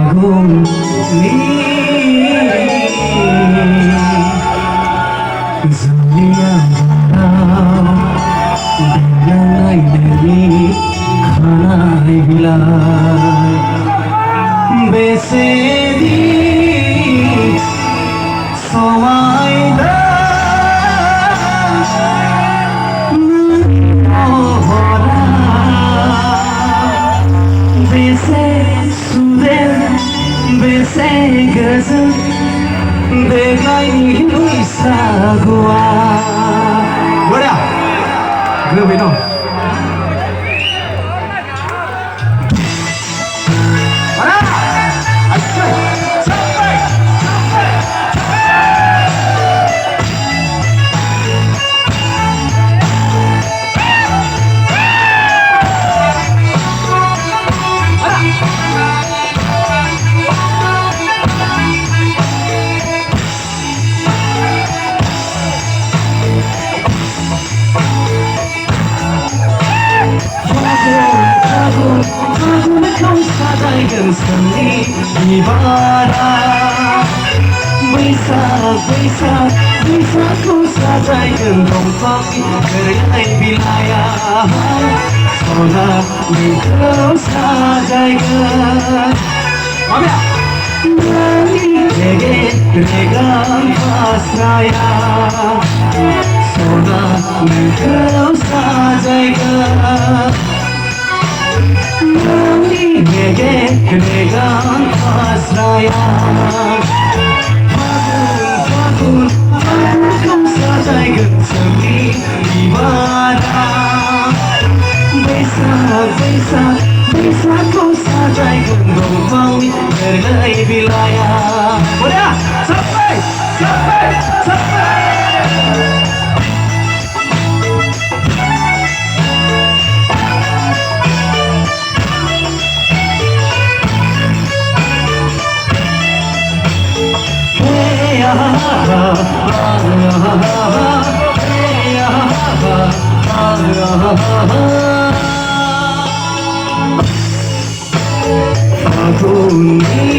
ফাগুনি Julia বিলাই দেলি খানায় বিলাই বেসে দি সময় বেসে সুদের বেসে গজল দেখাই লুইসা গোয়া বড়া গ্রুপ ইনো Seni ibara बैसाखौ साजायगोन दंफांनि गोरलै बिलाइयाव सना नोंखौ साजायगोन नोंनि रेगे रेगां फास्रायाव सना नोंखौ साजायगोन Gege regan pasrayan Fagun kau sajaigın seni ibara Besar kau sajaigın dongfangni gerlai bilaya Udah, sampai Faguni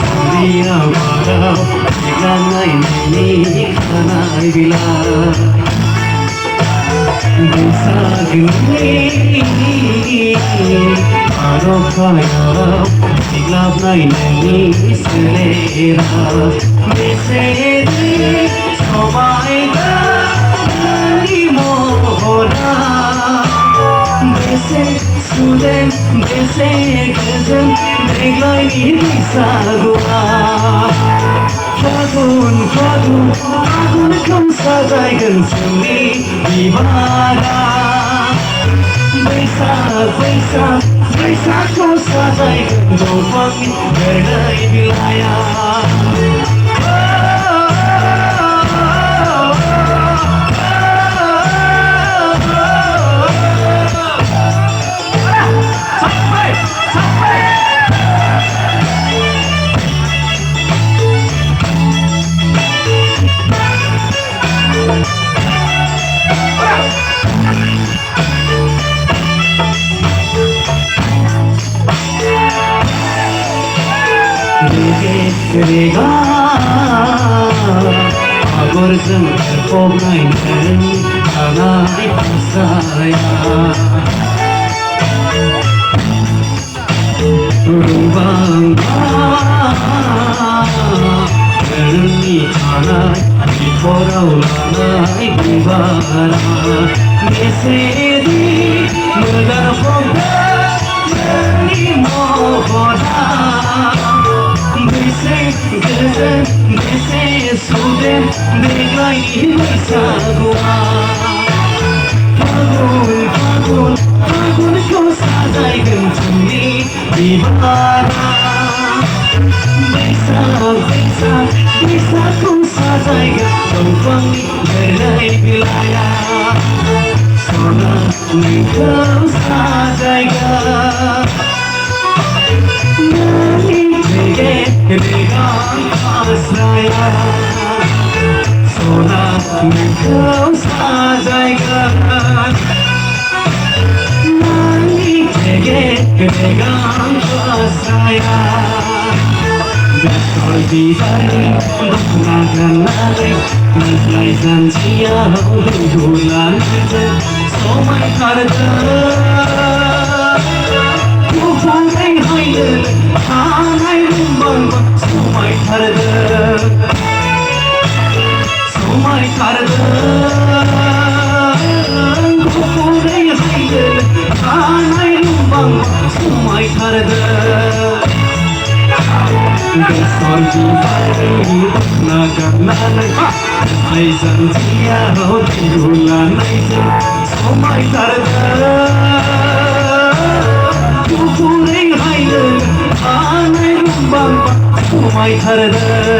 Zulia barau Diganai nini kanai bila Besaguni Arok kayarau Diglap nai nini selera Besedi Sobai Nani mohora Bese Suden Bese Gezen Beglai Nisa Gua Fagun kau sajaigın seni ibara बैसाख kau sajaigın dongfangni gerlai bilaya Rega Agorjung terpobnainen Kanai pasraya Rubangga Gerni kanai Diporau lanai gubara Mesedi Megar fogda Gerni mohora Bese suden beglai bisa gua Fagun kau sajaigın seni ibara Besar kau sajaigın dongfangni gerlai bilaya Sona nınkau sajaigın Regan pasraya Sona nınkau sajaigın Nani regan saya Betul dibari dukna ganalai Nanti janjiya dulan Somai karda Kupurai haide Hanai rumbang Somai karda Somai karda Kupurai haide Hanai rumbang Somai karda Besar dibari dukna ganalai Nanti janjiya dulan Somai karda Kupurai haide Hanai rumbang Somai karda